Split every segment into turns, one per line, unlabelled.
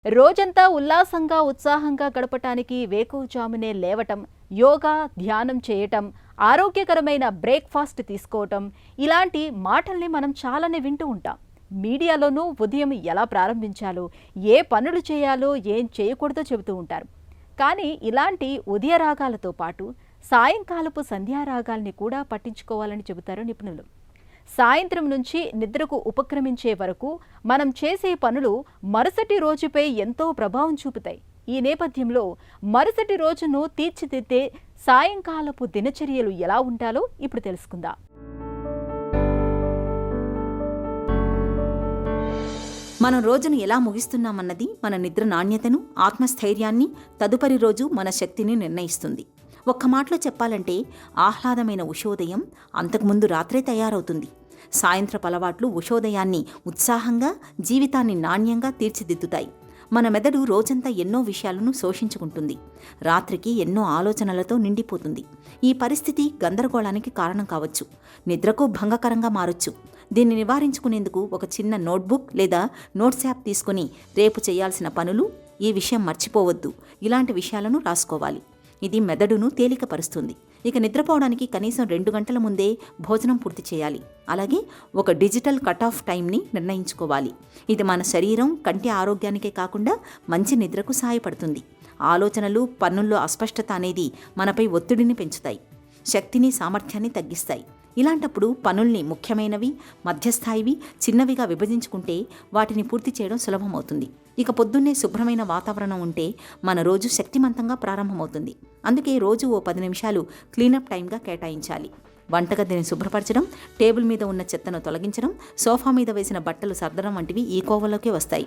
రోజంతా ఉల్లాసంగా ఉత్సాహంగా గడపటానికి వేకువజామునే లేవటం, యోగా, ధ్యానం చేయటం, ఆరోగ్యకరమైన బ్రేక్ఫాస్ట్ తీసుకోవటం ఇలాంటి మాటల్ని మనం చాలానే వింటూ ఉంటాం. మీడియాలోనూ ఉదయం ఎలా ప్రారంభించాలో, ఏ పనులు చేయాలో, ఏం చేయకూడదో చెబుతూ ఉంటారు. కానీ ఇలాంటి ఉదయ రాగాలతో పాటు సాయంకాలపు సంధ్యారాగాల్ని కూడా పట్టించుకోవాలని చెబుతారు నిపుణులు. సాయంత్రం నుంచి నిద్రకు ఉపక్రమించే వరకు మనం చేసే పనులు మరుసటి రోజుపై ఎంతో ప్రభావం చూపుతాయి. ఈ నేపథ్యంలో మరుసటి రోజును తీర్చిదిద్దే సాయంకాలపు దినచర్యలు ఎలా ఉండాలో ఇప్పుడు తెలుసుకుందాం.
మనం రోజును ఎలా ముగిస్తున్నామన్నది మన నిద్ర నాణ్యతను, ఆత్మస్థైర్యాన్ని, తదుపరి రోజు మన శక్తిని నిర్ణయిస్తుంది. ఒక్క మాటలో చెప్పాలంటే ఆహ్లాదమైన ఉషోదయం అంతకుముందు రాత్రే తయారవుతుంది. సాయంత్రపు అలవాట్లు ఉషోదయాన్ని ఉత్సాహంగా, జీవితాన్ని నాణ్యంగా తీర్చిదిద్దుతాయి. మన మెదడు రోజంతా ఎన్నో విషయాలను శోషించుకుంటుంది. రాత్రికి ఎన్నో ఆలోచనలతో నిండిపోతుంది. ఈ పరిస్థితి గందరగోళానికి కారణం కావచ్చు, నిద్రకు భంగకరంగా మారొచ్చు. దీన్ని నివారించుకునేందుకు ఒక చిన్న నోట్బుక్ లేదా నోట్స్ యాప్ తీసుకుని రేపు చేయాల్సిన పనులు, ఈ విషయం మర్చిపోవద్దు, ఇలాంటి విషయాలను రాసుకోవాలి. ఇది మెదడును తేలికపరుస్తుంది. ఇక నిద్రపోవడానికి కనీసం 2 గంటల ముందే భోజనం పూర్తి చేయాలి. అలాగే ఒక డిజిటల్ కట్ ఆఫ్ టైంని నిర్ణయించుకోవాలి. ఇది మన శరీరం, కంటి ఆరోగ్యానికే కాకుండా మంచి నిద్రకు సహాయపడుతుంది. ఆలోచనలు, పనుల్లో అస్పష్టత అనేది మనపై ఒత్తిడిని పెంచుతాయి, శక్తిని, సామర్థ్యాన్ని తగ్గిస్తాయి. ఇలాంటప్పుడు పనుల్ని ముఖ్యమైనవి, మధ్యస్థాయివి, చిన్నవిగా విభజించుకుంటే వాటిని పూర్తి చేయడం సులభమవుతుంది. ఇక పొద్దున్నే శుభ్రమైన వాతావరణం ఉంటే మన రోజు శక్తిమంతంగా ప్రారంభమవుతుంది. అందుకే రోజు ఓ 10 నిమిషాలు క్లీనప్ టైంగా కేటాయించాలి. వంటగదిని శుభ్రపరచడం, టేబుల్ మీద ఉన్న చెత్తను తొలగించడం, సోఫా మీద వేసిన బట్టలు సర్దడం వంటివి ఈ కోవలోకే వస్తాయి.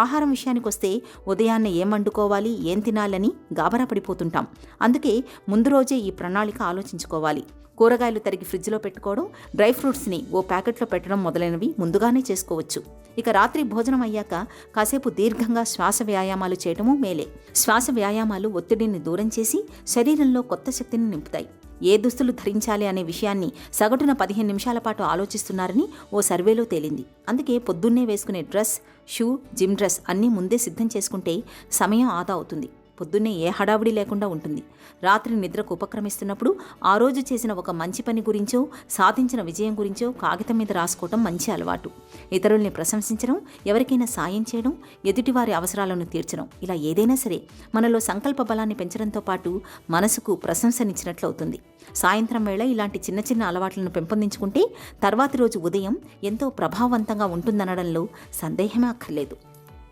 ఆహారం విషయానికి వస్తే ఉదయాన్నే ఏం వండుకోవాలి, ఏం తినాలని గాబరా పడిపోతుంటాం. అందుకే ముందు రోజే ఈ ప్రణాళిక ఆలోచించుకోవాలి. కూరగాయలు తరిగి ఫ్రిడ్జ్లో పెట్టుకోవడం, డ్రై ఫ్రూట్స్ని ఓ ప్యాకెట్లో పెట్టడం మొదలైనవి ముందుగానే చేసుకోవచ్చు. ఇక రాత్రి భోజనం అయ్యాక కాసేపు దీర్ఘంగా శ్వాస వ్యాయామాలు చేయటము మేలే. శ్వాస వ్యాయామాలు ఒత్తిడిని దూరం చేసి శరీరంలో కొత్త శక్తిని నింపుతాయి. ఏ దుస్తులు ధరించాలి అనే విషయాన్ని సగటున 15 నిమిషాల పాటు ఆలోచిస్తున్నారని ఓ సర్వేలో తేలింది. అందుకే పొద్దున్నే వేసుకునే డ్రెస్, షూ, జిమ్ డ్రెస్ అన్నీ ముందే సిద్ధం చేసుకుంటే సమయం ఆదా అవుతుంది. పొద్దున్నే ఏ హడావుడి లేకుండా ఉంటుంది. రాత్రి నిద్రకు ఉపక్రమిస్తున్నప్పుడు ఆ రోజు చేసిన ఒక మంచి పని గురించో, సాధించిన విజయం గురించో కాగితం మీద రాసుకోవటం మంచి అలవాటు. ఇతరుల్ని ప్రశంసించడం, ఎవరికైనా సాయం చేయడం, ఎదుటివారి అవసరాలను తీర్చడం, ఇలా ఏదైనా సరే మనలో సంకల్ప బలాన్ని పెంచడంతో పాటు మనసుకు ప్రశంసనిచ్చినట్లవుతుంది. సాయంత్రం వేళ ఇలాంటి చిన్న చిన్న అలవాట్లను పెంపొందించుకుంటే తర్వాతి రోజు ఉదయం ఎంతో ప్రభావవంతంగా ఉంటుందనడంలో సందేహమే అక్కర్లేదు.